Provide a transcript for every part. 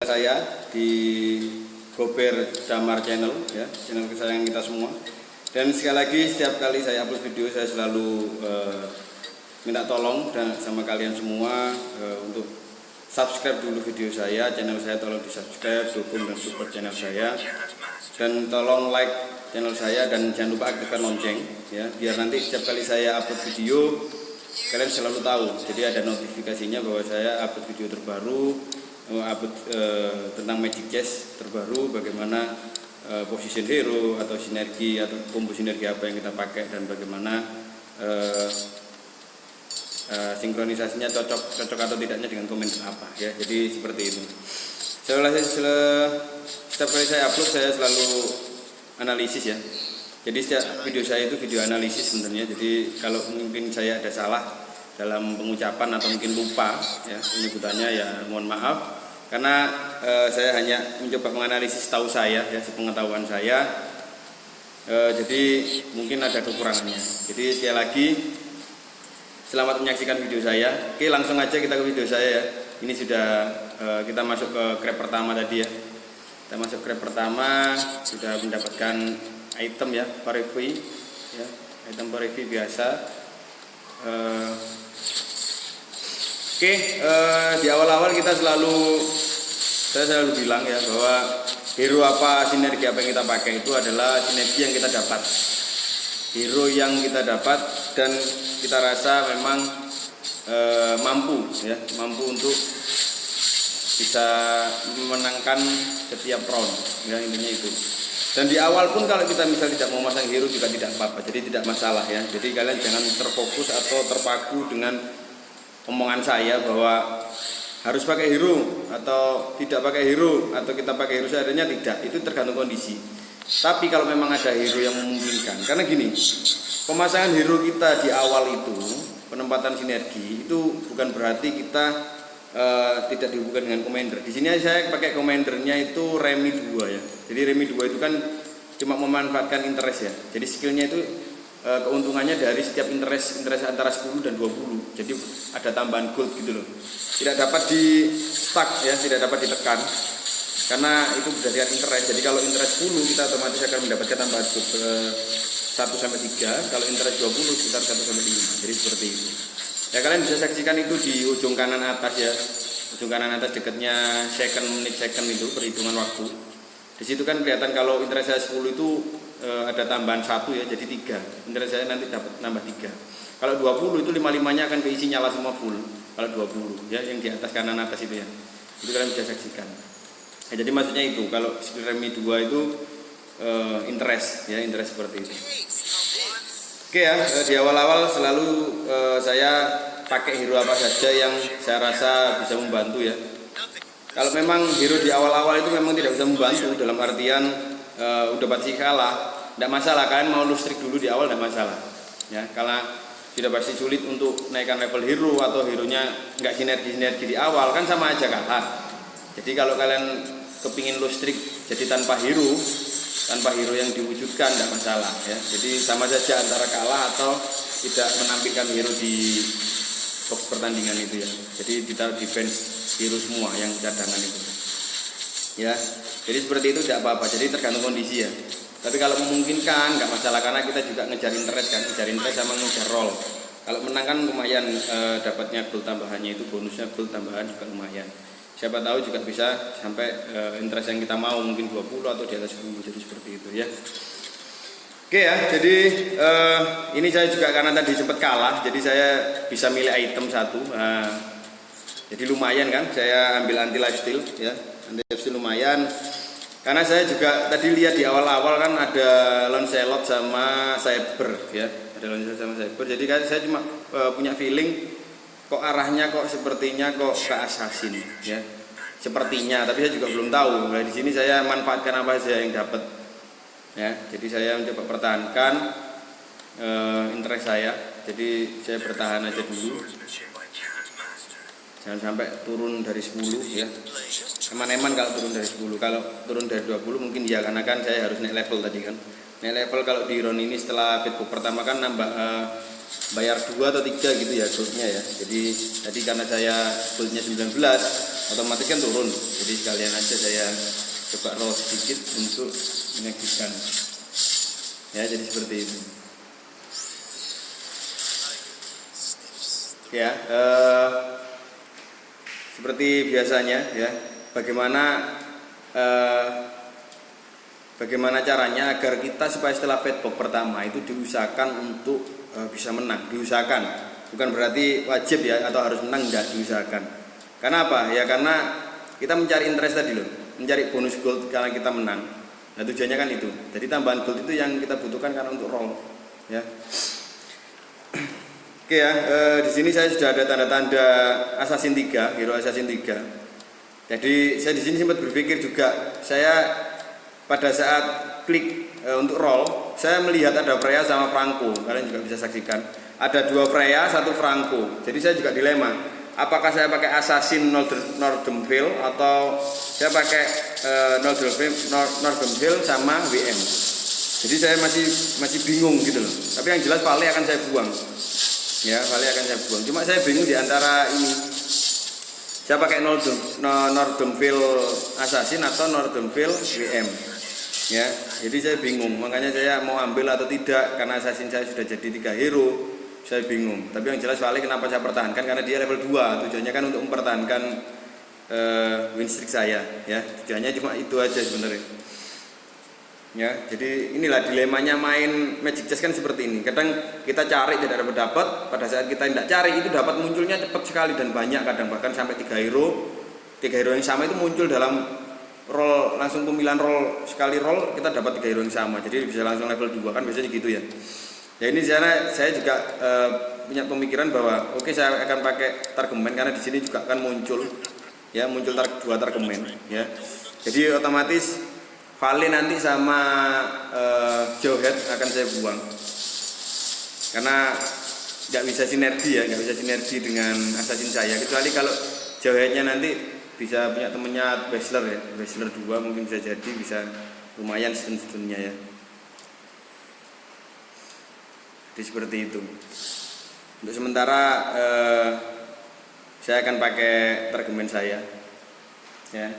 saya di Gober Damar Channel ya, channel kesayangan kita semua. Dan sekali lagi setiap kali saya upload video saya selalu minta tolong dan sama kalian semua untuk subscribe dulu video saya, channel saya tolong di subscribe, dukung dan support channel saya, dan tolong like channel saya dan jangan lupa aktifkan lonceng ya, biar nanti setiap kali saya upload video kalian selalu tahu. Jadi ada notifikasinya bahwa saya upload video terbaru, upload tentang Magic Chess terbaru, bagaimana position hero atau sinergi atau combo sinergi apa yang kita pakai dan bagaimana sinkronisasinya cocok atau tidaknya dengan komen apa ya. Jadi seperti itu. Setiap kali saya upload saya selalu analisis ya. Jadi setiap video saya itu video analisis sebenarnya. Jadi kalau mungkin saya ada salah dalam pengucapan atau mungkin lupa ya penyebutannya ya mohon maaf. Karena saya hanya mencoba menganalisis tahu saya ya, sepengetahuan saya. Jadi mungkin ada kekurangannya. Jadi sekali lagi selamat menyaksikan video saya. Oke, langsung aja kita ke video saya ya. Ini sudah kita masuk ke grab pertama tadi ya. Kita masuk grab pertama sudah mendapatkan item ya, Parivi ya, item Parivi biasa. Oke, di awal-awal saya selalu bilang ya bahwa hero apa, sinergi apa yang kita pakai itu adalah sinergi yang kita dapat, hero yang kita dapat dan kita rasa memang mampu untuk bisa memenangkan setiap round ya, intinya itu. Dan di awal pun kalau kita misal tidak mau masang hero juga tidak apa-apa, jadi tidak masalah ya. Jadi kalian jangan terfokus atau terpaku dengan omongan saya bahwa harus pakai hero atau tidak pakai hero atau kita pakai hero seadanya, tidak, itu tergantung kondisi. Tapi kalau memang ada hero yang memungkinkan, karena gini, pemasangan hero kita di awal itu, penempatan sinergi itu bukan berarti kita tidak dihubungkan dengan commander. Di sini saya pakai commandernya itu Remi 2 ya. Jadi Remi 2 itu kan cuma memanfaatkan interest ya. Jadi skillnya itu keuntungannya dari setiap interest antara 10 dan 20. Jadi ada tambahan gold gitu loh. Tidak dapat di stuck ya, tidak dapat ditekan. Karena itu berdasarkan interest. Jadi kalau interest 10 kita otomatis akan mendapatkan tambahan gold 1 sampai 3. Kalau interest 20 sekitar 1 sampai 5. Jadi seperti itu. Ya kalian bisa saksikan itu di ujung kanan atas ya. Ujung kanan atas dekatnya menit second itu perhitungan waktu. Di situ kan kelihatan kalau interest saya 10 itu ada tambahan 1 ya, jadi 3. Interest saya nanti dapat nambah 3. Kalau 20 itu 5-5-nya akan keisi nyala semua full. Kalau 20 ya, yang di atas kanan atas itu ya. Itu kalian bisa saksikan. Ya, jadi maksudnya itu kalau skill Remi 2 itu interest ya, interest seperti itu. Oke ya, di awal-awal selalu saya pakai hero apa saja yang saya rasa bisa membantu ya. Kalau memang hero di awal-awal itu memang tidak bisa membantu dalam artian udah pasti kalah, tidak masalah, kalian mau lustrik dulu di awal tidak masalah ya, karena sudah pasti sulit untuk naikkan level hero atau hero-nya nggak sinergi di awal kan sama aja kalah. Jadi kalau kalian kepingin lustrik jadi tanpa hero yang diwujudkan tidak masalah ya. Jadi sama saja antara kalah atau tidak menampilkan hero di box pertandingan itu ya. Jadi kita defense hero semua yang cadangan itu ya. Jadi seperti itu tidak apa-apa, jadi tergantung kondisi ya. Tapi kalau memungkinkan nggak masalah, karena kita juga ngejar interest kan, ngejar interest sama ngejar roll. Kalau menang kan lumayan dapatnya gold tambahannya, itu bonusnya gold tambahan juga lumayan. Siapa tahu juga bisa sampai interest yang kita mau mungkin 20 atau di atas 10, jadi seperti itu ya. Oke ya, jadi ini saya juga karena tadi sempat kalah, jadi saya bisa milih item 1. Jadi lumayan kan, saya ambil anti lifesteal ya, anti lifesteal lumayan. Karena saya juga tadi lihat di awal-awal kan ada Lancelot sama Saber ya, ada Lancelot sama Saber. Jadi kan saya cuma punya feeling kok arahnya kok sepertinya kok ke assassin ya, sepertinya. Tapi saya juga belum tahu. Nah di sini saya manfaatkan apa saja yang dapat ya. Jadi saya mencoba pertahankan interest saya. Jadi saya bertahan aja dulu. Jangan sampai turun dari 10 ya. Eman-eman kalau turun dari 10. Kalau turun dari 20 mungkin ya, karena kan saya harus naik level tadi kan. Naik level kalau di round ini setelah fitbook pertama kan nambah bayar 2 atau 3 gitu ya goldnya ya. Jadi tadi karena saya goldnya 19 otomatis kan turun, jadi sekalian aja saya coba roll sedikit untuk menyaksikan ya, jadi seperti itu ya. Seperti biasanya ya, bagaimana caranya agar kita supaya setelah fat box pertama itu diusahakan untuk bisa menang. Diusahakan, bukan berarti wajib ya atau harus menang, enggak, diusahakan. Karena apa? Ya karena kita mencari interest tadi loh, mencari bonus gold karena kita menang. Nah tujuannya kan itu. Jadi tambahan gold itu yang kita butuhkan karena untuk roll ya. Oke ya, di sini saya sudah ada tanda-tanda Assassin 3, hero Assassin 3. Jadi saya di sini sempat berpikir juga, saya pada saat klik untuk roll, saya melihat ada Freya sama Franco. Kalian juga bisa saksikan. Ada 2 Freya, 1 Franco. Jadi saya juga dilema. Apakah saya pakai Assassin Northern Veil atau saya pakai Northern Veil sama WM. Jadi saya masih bingung gitu loh. Tapi yang jelas Vale akan saya buang. Ya, Vale akan saya buang. Cuma saya bingung di antara ini. Saya pakai Northern Veil Assassin atau Northern Veil WM. Ya, jadi saya bingung. Makanya saya mau ambil atau tidak karena Assassin saya sudah jadi 3 hero. Saya bingung. Tapi yang jelas Vale kenapa saya pertahankan, karena dia level 2. Tujuannya kan untuk mempertahankan win streak saya, ya. Tujuannya cuma itu aja sebenarnya. Ya, jadi inilah dilemanya main Magic Chess kan seperti ini. Kadang kita cari tidak dapat, pada saat kita tidak cari itu dapat munculnya cepat sekali dan banyak, kadang bahkan sampai 3 hero yang sama itu muncul dalam roll, langsung pemilihan roll, sekali roll kita dapat 3 hero yang sama. Jadi bisa langsung level 2 kan biasanya gitu ya. Ya ini saya juga punya pemikiran bahwa oke, saya akan pakai Targeman karena di sini juga akan muncul 2 Targeman ya. Jadi otomatis Vale nanti sama Jawhead akan saya buang karena nggak bisa sinergi dengan Assassin saya, kecuali kalau Jawheadnya nanti bisa punya temennya Wrestler ya, Wrestler 2 mungkin bisa jadi, bisa lumayan stun-stunnya ya. Jadi seperti itu. Untuk sementara saya akan pakai Targeman saya ya,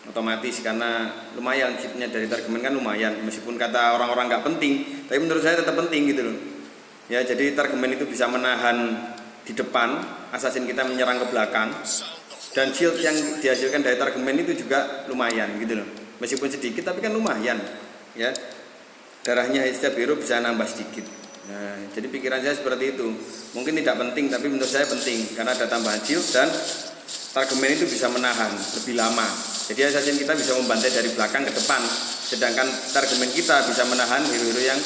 otomatis karena lumayan chipnya dari Targeman kan lumayan, meskipun kata orang-orang nggak penting, tapi menurut saya tetap penting gitu loh ya. Jadi Targeman itu bisa menahan di depan, Assassin kita menyerang ke belakang, dan shield yang dihasilkan dari Targeman itu juga lumayan gitu loh, meskipun sedikit tapi kan lumayan ya. Darahnya setiap hero bisa nambah sedikit. Nah, jadi pikiran saya seperti itu. Mungkin tidak penting, tapi menurut saya penting karena ada tambahan shield dan Targeman itu bisa menahan lebih lama. Jadi Assassin kita bisa membantai dari belakang ke depan, sedangkan Targeman kita bisa menahan hero-hero yang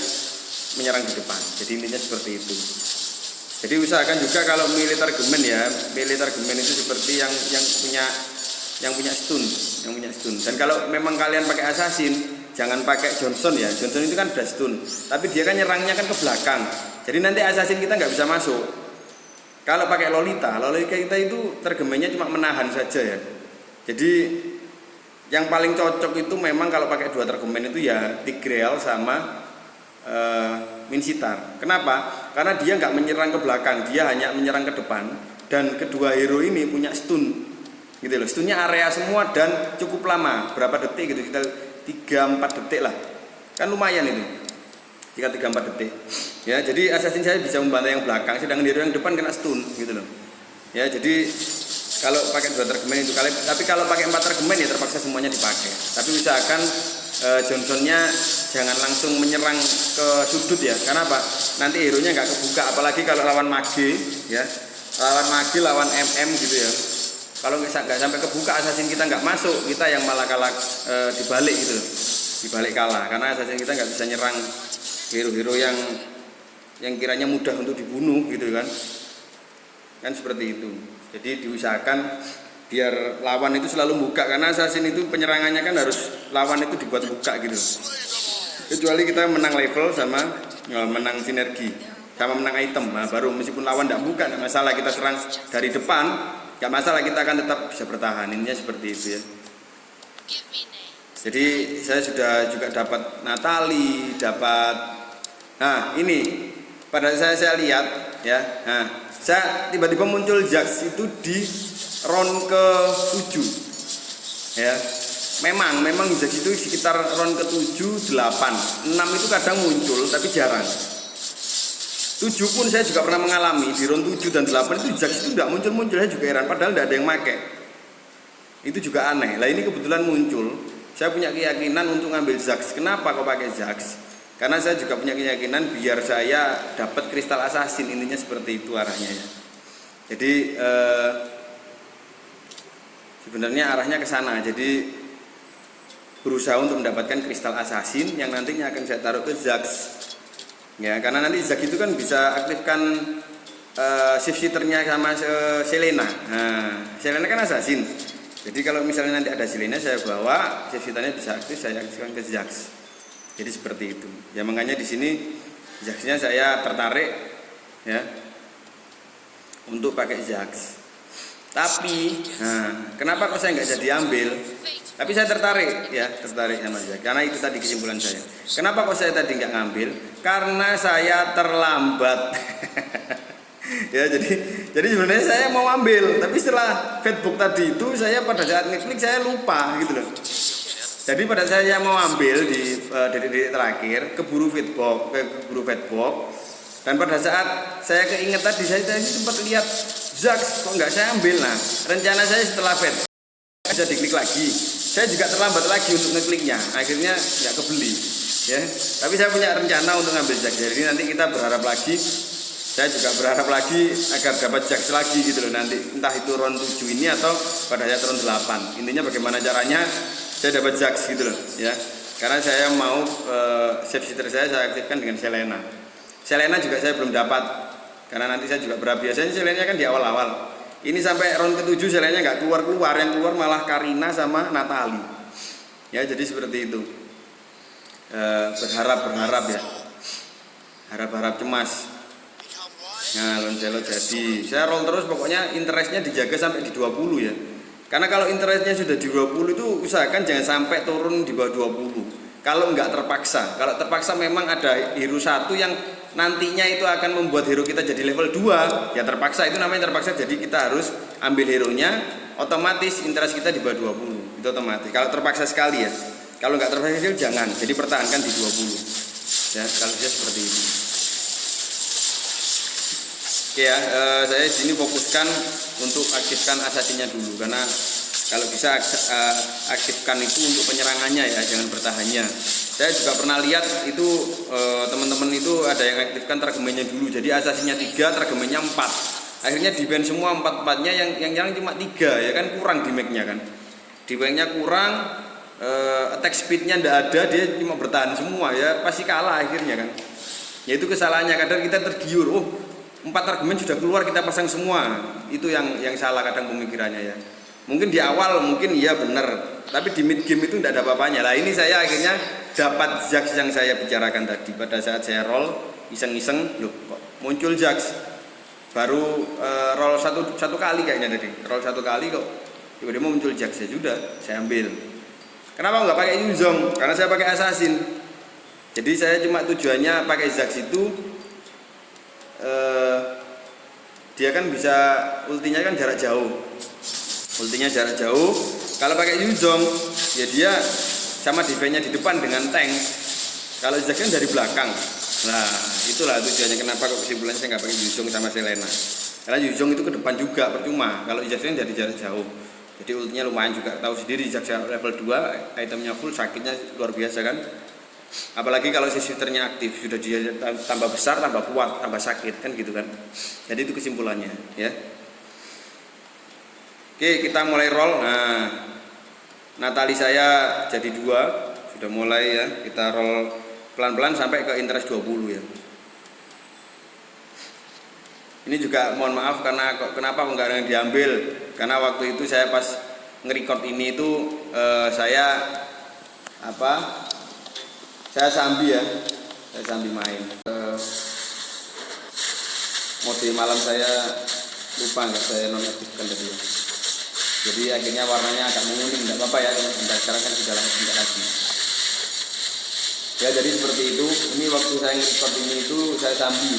menyerang di depan. Jadi intinya seperti itu. Jadi usahakan juga kalau milih Targeman ya, milih Targeman itu seperti yang punya stun. Dan kalau memang kalian pakai Assassin, jangan pakai Johnson ya. Johnson itu kan udah stun, tapi dia kan nyerangnya kan ke belakang. Jadi nanti Assassin kita nggak bisa masuk. Kalau pakai Lolita kita itu Targemannya cuma menahan saja ya. Jadi yang paling cocok itu memang kalau pakai 2 Targeman itu ya Tigreal sama Minsitar. Kenapa? Karena dia nggak menyerang ke belakang, dia hanya menyerang ke depan. Dan kedua hero ini punya stun, gitu loh. Stunnya area semua dan cukup lama, berapa detik gitu, kita 3-4 detik lah, kan lumayan itu. Jika 3-4 detik, ya. Jadi Assassin saya bisa membantai yang belakang, sedangkan hero yang depan kena stun, gitu loh. Ya, jadi kalau pakai 2 Targeman itu kalian, tapi kalau pakai 4 Targeman ya terpaksa semuanya dipakai. Tapi usahakan Johnsonnya jangan langsung menyerang ke sudut ya. Karena apa? Nanti hero-nya nggak kebuka, apalagi kalau lawan mage ya. Lawan MM gitu ya. Kalau nggak sampai kebuka, Assassin kita nggak masuk, kita yang malah kalah dibalik gitu. Dibalik kalah karena Assassin kita nggak bisa nyerang hero-hero yang kiranya mudah untuk dibunuh gitu kan. Kan seperti itu. Jadi diusahakan biar lawan itu selalu buka, karena Assassin itu penyerangannya kan harus lawan itu dibuat buka gitu. Kecuali kita menang level sama menang sinergi sama menang item, nah baru meskipun lawan tidak buka tidak masalah, kita serang dari depan tidak masalah, kita akan tetap bisa bertahan. Intinya seperti itu ya. Jadi saya sudah juga dapat Natali, dapat, nah ini pada saya lihat ya, nah, saya tiba-tiba muncul jaks itu di round ke-7 ya. Memang jaks itu sekitar round ke-7, 8, 6 itu kadang muncul tapi jarang. 7 pun saya juga pernah mengalami di round 7 dan 8 itu jaks itu tidak muncul-muncul, saya juga heran padahal tidak ada yang make. Itu juga aneh. Lah ini kebetulan muncul. Saya punya keyakinan untuk ngambil jaks. Kenapa kok pakai jaks? Karena saya juga punya keyakinan biar saya dapat kristal assassin, intinya seperti itu arahnya ya. Jadi sebenarnya arahnya ke sana. Jadi berusaha untuk mendapatkan kristal assassin yang nantinya akan saya taruh ke jaks. Ya, karena nanti jaks itu kan bisa aktifkan shift shifternya sama Selena. Nah, Selena kan assassin. Jadi kalau misalnya nanti ada Selena saya bawa, shift shifternya bisa aktif, saya aktifkan ke jaks. Jadi seperti itu. Ya makanya di sini jaksnya saya tertarik ya untuk pakai jaks. Tapi, kenapa kok saya nggak jadi ambil? Tapi saya tertarik sama jaks. Karena itu tadi kesimpulan saya. Kenapa kok saya tadi nggak ngambil? Karena saya terlambat. Ya jadi sebenarnya saya mau ambil, tapi setelah Facebook tadi itu saya pada saat ngeklik saya lupa gitu loh. Jadi pada saya mau ambil di detik-detik terakhir keburu Facebook, dan pada saat saya keinget tadi saya tadi sempat lihat jaks kok nggak saya ambil. Nah rencana saya setelah Facebook bisa diklik lagi, saya juga terlambat lagi untuk ngekliknya, akhirnya nggak kebeli ya. Tapi saya punya rencana untuk ngambil jaks, jadi nanti kita berharap lagi. Saya juga berharap lagi agar dapat jaks lagi gitu loh nanti, entah itu round 7 ini atau pada saat round 8. Intinya bagaimana caranya saya dapat jaks gitu loh ya. Karena saya mau shift shifter saya aktifkan dengan Selena. Selena juga saya belum dapat karena nanti saya juga berharap biasanya Selena kan di awal-awal. Ini sampai round ke-7 Selena nggak keluar, yang keluar malah Karina sama Natali. Ya jadi seperti itu. Berharap ya. Harap cemas. Nah, Loncelot jadi. Saya roll terus pokoknya interestnya dijaga sampai di 20 ya. Karena kalau interestnya sudah di 20 itu usahakan jangan sampai turun di bawah 20. Kalau nggak terpaksa. Kalau terpaksa memang ada hero 1 yang nantinya itu akan membuat hero kita jadi level 2, ya terpaksa, itu namanya terpaksa. Jadi kita harus ambil hero-nya, otomatis interest kita di bawah 20. Itu otomatis. Kalau terpaksa sekali ya. Kalau nggak terpaksa sekali jangan. Jadi pertahankan di 20. Ya, kalau dia seperti itu. Oke ya, saya di sini fokuskan untuk aktifkan asasinya dulu karena kalau bisa aktifkan itu untuk penyerangannya ya, jangan bertahannya. Saya juga pernah lihat itu teman-teman itu ada yang aktifkan targemennya dulu, jadi asasinya 3, targemennya 4. Akhirnya defense semua 4-4-nya yang cuma 3 ya kan, kurang damage-nya kan. Defense-nya kurang, attack speed-nya enggak ada, dia cuma bertahan semua ya, pasti kalah akhirnya kan. Ya itu kesalahannya, kadang kita tergiur, 4 argumen sudah keluar kita pasang semua. Itu yang salah kadang pemikirannya ya. Mungkin di awal mungkin iya benar, tapi di mid game itu tidak ada apa-apanya. Lah ini saya akhirnya dapat jaks yang saya bicarakan tadi. Pada saat saya roll iseng-iseng, loh kok muncul jaks. Baru roll satu kali kayaknya tadi. Roll 1 kali kok tiba-tiba muncul jaks, ya sudah saya ambil. Kenapa nggak pakai Yuzong? Karena saya pakai assassin. Jadi saya cuma tujuannya pakai jaks itu dia kan bisa ultinya kan jarak jauh. Kalau pakai Yuzong ya dia sama defense-nya di depan dengan tank. Kalau Zack kan dari belakang. Nah itulah tujuannya kenapa kok kesimpulannya saya nggak pakai Yuzong sama Selena. Karena Yuzong itu ke depan juga percuma. Kalau Zack kan dari jarak jauh. Jadi ultinya lumayan juga. Tahu sendiri Zack level 2 itemnya full, sakitnya luar biasa kan. Apalagi kalau si shifternya aktif, sudah dia tambah besar, tambah kuat, tambah sakit kan gitu kan. Jadi itu kesimpulannya ya. Oke, kita mulai roll. Nah, Natali saya jadi 2, sudah mulai ya. Kita roll pelan-pelan sampai ke interest 20 ya. Ini juga mohon maaf karena kenapa nggak ada yang diambil. Karena waktu itu saya pas nge-record ini itu saya sambi main. Mode malam saya lupa nggak saya nonaktifkan tadi. Jadi akhirnya warnanya agak menguning, nggak apa-apa ya. Sekarang kan sudah tidak lagi. Ya jadi seperti itu. Ini waktu saya nge-record ini itu saya sambi.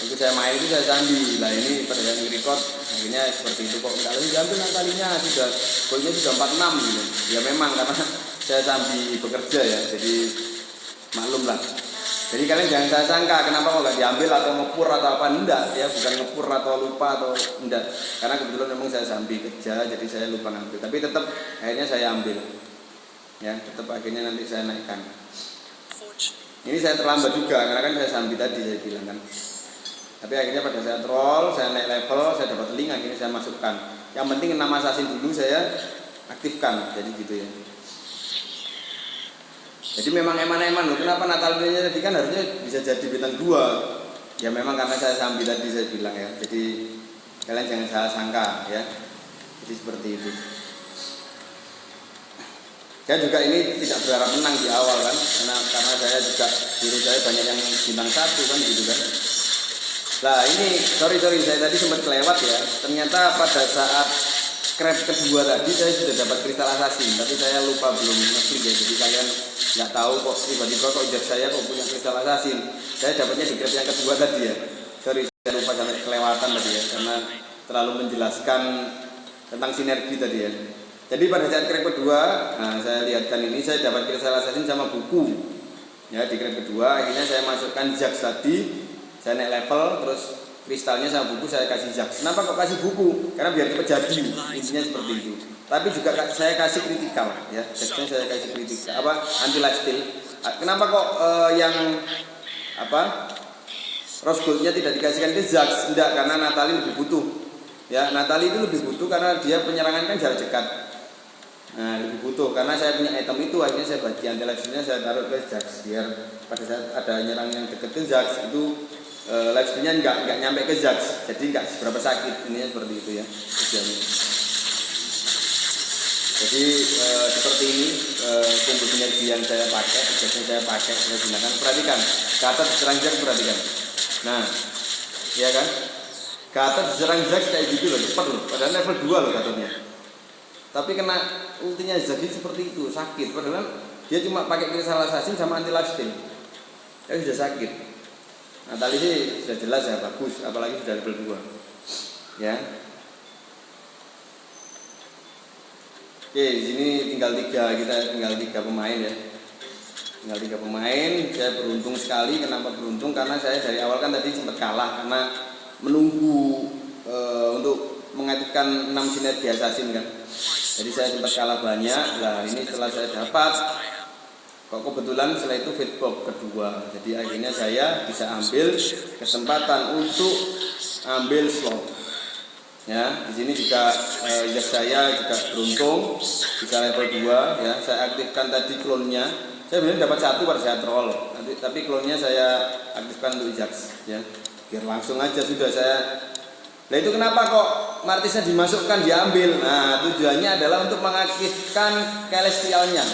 Waktu saya main itu saya sambi. Nah ini pada saat nge-record akhirnya seperti itu kok. Kalau diambil Natalinya sudah golnya sudah 46 gitu. Ya memang karena saya sambi bekerja ya. Jadi maklum lah. Jadi kalian jangan saya sangka kenapa kok nggak diambil atau ngepur atau apa, enggak ya, bukan ngepur atau lupa atau enggak. Karena kebetulan memang saya sambi kerja jadi saya lupa ngambil. Tapi tetap akhirnya saya ambil. Ya, tetap akhirnya nanti saya naikkan. Ini saya terlambat juga karena kan saya sambil tadi saya bilang kan. Tapi akhirnya pada saat roll, saya naik level, saya dapat link, akhirnya saya masukkan. Yang penting nama assassin dulu saya aktifkan, jadi gitu ya. Jadi memang eman-eman loh. Kenapa Natalinya tadi kan harusnya bisa jadi bintang 2. Ya memang karena saya sambil tadi saya bilang ya. Jadi kalian jangan salah sangka ya. Jadi seperti itu. Saya juga ini tidak berharap menang di awal kan, karena saya juga biru saya banyak yang bintang 1 kan gitu kan. Nah ini sorry saya tadi sempat kelewat ya. Ternyata pada saat crab kedua tadi saya sudah dapat kristal assassin, tapi saya lupa belum ngeklik ya. Jadi kalian nggak tahu kok tiba-tiba kok ijab saya kok punya kristal assassin. Saya dapatnya di crab yang kedua tadi ya. Sorry saya lupa sampai kelewatan tadi ya, karena terlalu menjelaskan tentang sinergi tadi ya. Jadi pada saat krep kedua, nah saya lihatkan ini saya dapat kristal assassin sama buku. Ya di krep kedua akhirnya saya masukkan Jax tadi, saya naik level, terus kristalnya sama buku saya kasih Jax. Kenapa kok kasih buku? Karena biar cepat jadi, intinya seperti itu. Tapi juga saya kasih kritikal, ya Jaxnya saya kasih kritikal, apa anti lifesteal. Kenapa kok yang apa Rose Goldnya tidak dikasihkan ke Jax? Enggak, karena Natalie lebih butuh. Ya Natalie itu lebih butuh karena dia penyerangan kan jarak dekat. Nah lebih butuh karena saya punya item itu, akhirnya saya bagi anti lifestealnya saya taruh ke Jax biar pada saat ada nyerang yang deket ke Jax itu lifestealnya nggak nyampe ke Jax, jadi nggak seberapa sakit. Ini seperti itu ya tujuannya. Jadi seperti ini combo sinergi yang saya pakai, yang saya gunakan. Perhatikan kata diserang Jax, perhatikan. Nah ya kan kata diserang Jax kayak gitu loh, cepat loh, padahal level 2 loh katanya. Tapi kena ultinya jadi seperti itu, sakit. Padahal dia cuma pakai kristal assassin sama anti lifesteal, ya sudah sakit. Nah tadi sih sudah jelas ya, bagus, apalagi sudah level 2 ya. Oke, di sini tinggal 3 pemain ya. Tinggal 3 pemain. Saya beruntung sekali. Kenapa beruntung? Karena saya dari awal kan tadi sempat kalah karena menunggu untuk mengaktifkan 6 sinergi assassin kan. Jadi saya sempat kalah banyak. Nah ini setelah saya dapat, kok kebetulan setelah itu feedback kedua. Jadi akhirnya saya bisa ambil kesempatan untuk ambil slot. Ya, di sini juga saya juga beruntung bisa level 2 ya. Saya aktifkan tadi klonnya. Saya benar dapat 1 pada saat roll. Tapi klonnya saya aktifkan untuk Jax ya. Biar langsung aja sudah saya. Nah itu kenapa kok Martisnya dimasukkan diambil? Nah tujuannya adalah untuk mengaktifkan celestialnya.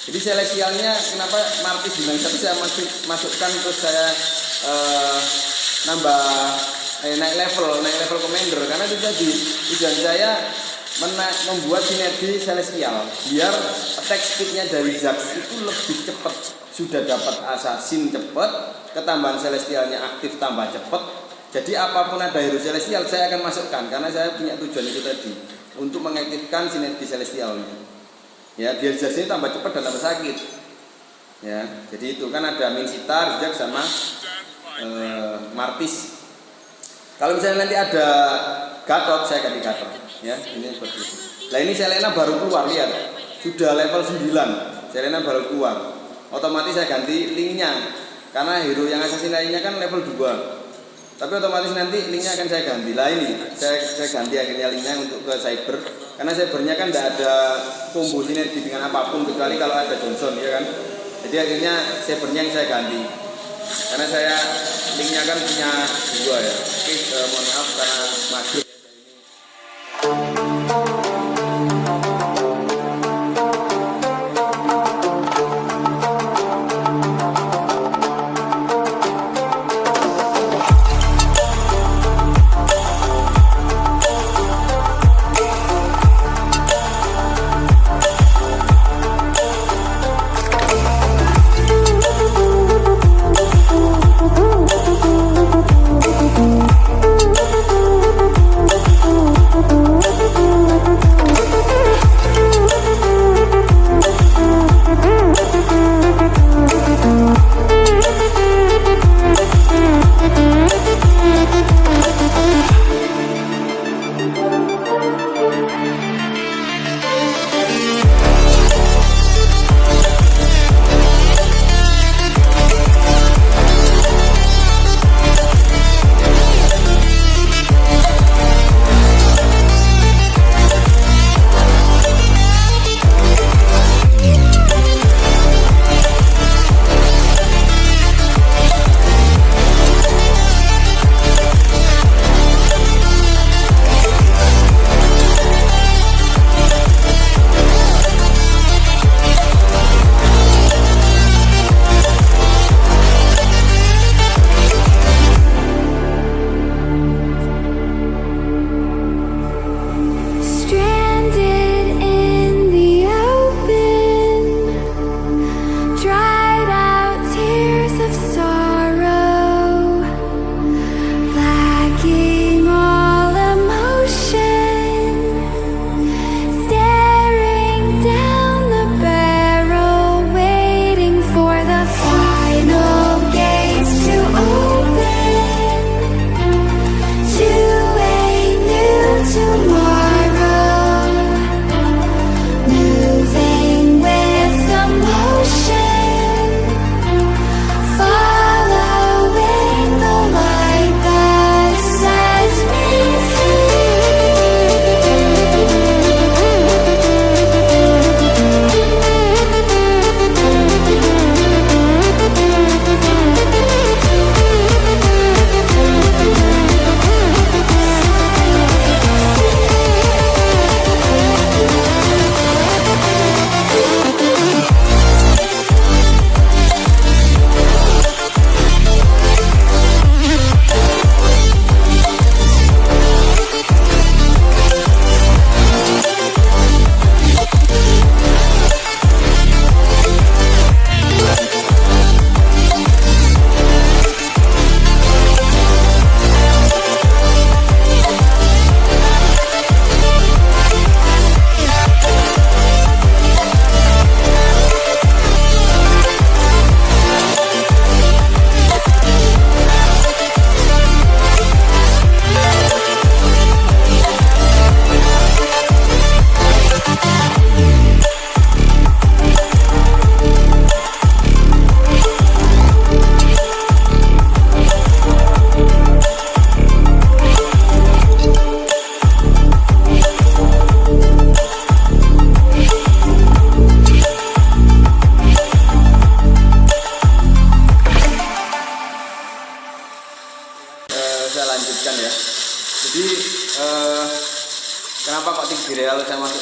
Jadi celestialnya kenapa Martis bilang tapi saya masukkan terus saya nambah naik level commander karena itu tadi tujuan saya membuat sinergi celestial biar attack speednya dari Jax itu lebih cepat. Sudah dapat assassin cepat, ketambahan celestialnya aktif tambah cepat. Jadi apapun ada hero celestial saya akan masukkan karena saya punya tujuan itu tadi untuk mengaktifkan sinergi celestialnya. Ya biar Jax ini tambah cepat dan tambah sakit. Ya jadi itu kan ada Minsitar, Jax sama Martis. Kalau misalnya nanti ada Gatot saya ganti Gatot. Ya ini seperti itu. Nah ini Selena baru keluar, lihat sudah level 9. Selena baru keluar. Otomatis saya ganti linknya karena hero yang assassin lainnya kan level 2. Tapi otomatis nanti linknya akan saya ganti. Lah ini saya ganti akhirnya linknya untuk ke cyber karena cybernya kan tidak ada combo sinergi dengan apapun kecuali kalau ada Johnson ya kan. Jadi akhirnya cybernya yang saya ganti karena saya linknya kan punya 2 ya. Oke, mohon maaf karena maghrib.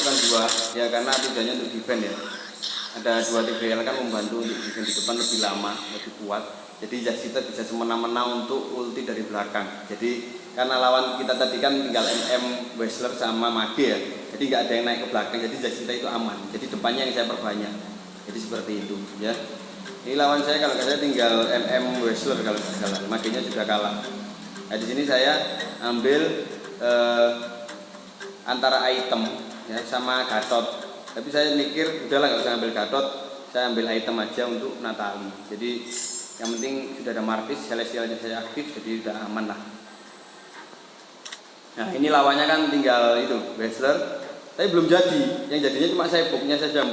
lakukan dua ya, karena tujuannya untuk defend ya. Ada dua TBL kan membantu untuk defend di depan lebih lama, lebih kuat. Jadi Yashita bisa semena-mena untuk ulti dari belakang. Jadi karena lawan kita tadi kan tinggal MM, Wrestler sama Mage ya, jadi nggak ada yang naik ke belakang, jadi Yashita itu aman. Jadi depannya yang saya perbanyak. Jadi seperti itu ya. Ini lawan saya kalau saya tinggal MM Wrestler kalau tidak salah, Mage-nya sudah kalah. Nah di sini saya ambil antara item ya sama Gatot. Tapi saya mikir udahlah nggak usah ambil Gatot, saya ambil item aja untuk Natali. Jadi yang penting sudah ada Martis, Celestialnya saya aktif, jadi udah aman lah. Nah ini lawannya kan tinggal itu Wrestler, tapi belum jadi. Yang jadinya cuma saya booknya saja 4,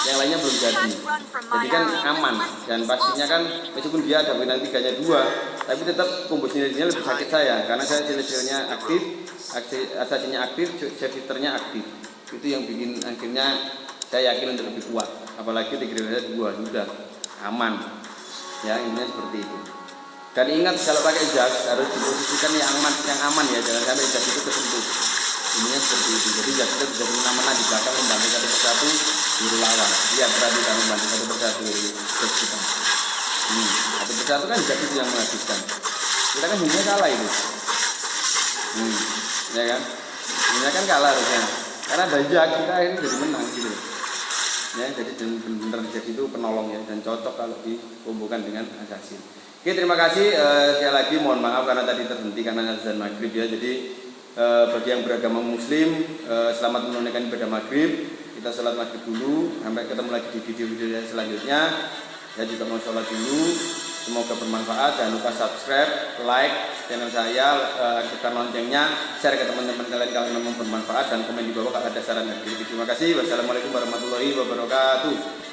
yang lainnya belum jadi. Jadi kan aman, dan pastinya kan meskipun dia ada bintang 3-nya 2, tapi tetap combo sinerginya lebih sakit saya, karena saya Celestialnya aktif, Assassinnya aktif, Servitornya aktif. Itu yang bikin akhirnya saya yakin untuk lebih kuat. Apalagi di grade 2 sudah aman. Ya intinya seperti itu. Dan ingat kalau pakai jas harus diposisikan yang aman ya, jangan sampai jas itu tersentuh. Intinya seperti itu. Jadi jas itu bisa semena-mena di belakang membantu satu persatu diri lawan. Lihat perhatikan membantu satu persatu diri jas kita. Satu persatu kan jas itu yang menghabiskan. Kita kan hanya kalah itu. Ya kan? Ini kan kalah harusnya. Karena ada jas kita akhirnya jadi menang gitu. Ya, jadi benar-benar jadi itu penolong ya, dan cocok kalau dikumpulkan dengan assassin. Oke, terima kasih sekali lagi, mohon maaf karena tadi terhenti karena azan maghrib ya. Jadi bagi yang beragama muslim, selamat menunaikan ibadah maghrib. Kita sholat maghrib dulu, sampai ketemu lagi di video-video selanjutnya. Ya juga mau sholat dulu. Semoga bermanfaat. Jangan lupa subscribe, like channel saya, aktifkan loncengnya, share ke teman-teman kalian kalau memang bermanfaat, dan komen di bawah kalau ada saran dan kritik. Terima kasih. Wassalamualaikum warahmatullahi wabarakatuh.